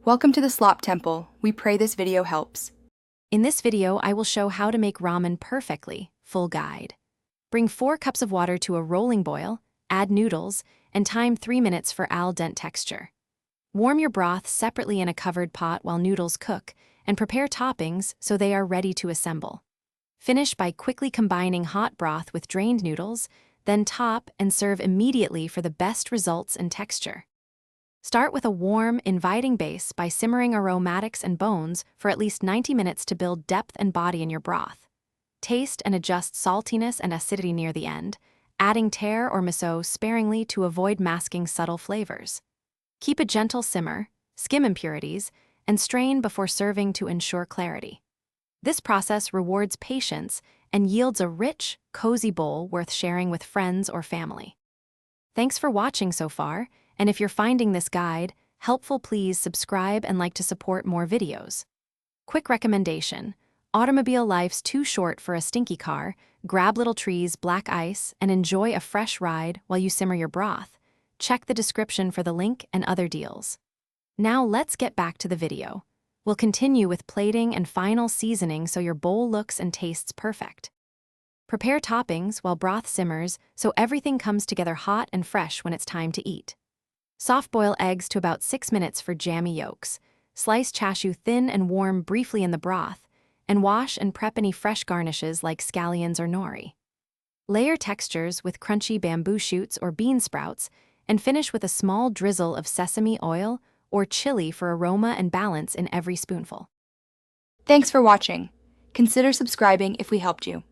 Welcome to the Slop Temple. We pray this video helps. In this video, I will show how to make ramen perfectly, full guide. Bring 4 cups of water to a rolling boil, add noodles, and time 3 minutes for al dente texture. Warm your broth separately in a covered pot while noodles cook, and prepare toppings so they are ready to assemble. Finish by quickly combining hot broth with drained noodles, then top and serve immediately for the best results in texture. Start with a warm, inviting base by simmering aromatics and bones for at least 90 minutes to build depth and body in your broth. Taste and adjust saltiness and acidity near the end, adding tar or miso sparingly to avoid masking subtle flavors. Keep a gentle simmer, skim impurities, and strain before serving to ensure clarity. This process rewards patience and yields a rich, cozy bowl worth sharing with friends or family. Thanks for watching so far. And if you're finding this guide helpful, please subscribe and like to support more videos. Quick recommendation: automobile life's too short for a stinky car. Grab Little Tree's black ice and enjoy a fresh ride while you simmer your broth. Check the description for the link and other deals. Now let's get back to the video. We'll continue with plating and final seasoning so your bowl looks and tastes perfect. Prepare toppings while broth simmers so everything comes together hot and fresh when it's time to eat. Soft-boil eggs to about 6 minutes for jammy yolks. Slice chashu thin and warm briefly in the broth, and wash and prep any fresh garnishes like scallions or nori. Layer textures with crunchy bamboo shoots or bean sprouts, and finish with a small drizzle of sesame oil or chili for aroma and balance in every spoonful. Thanks for watching. Consider subscribing if we helped you.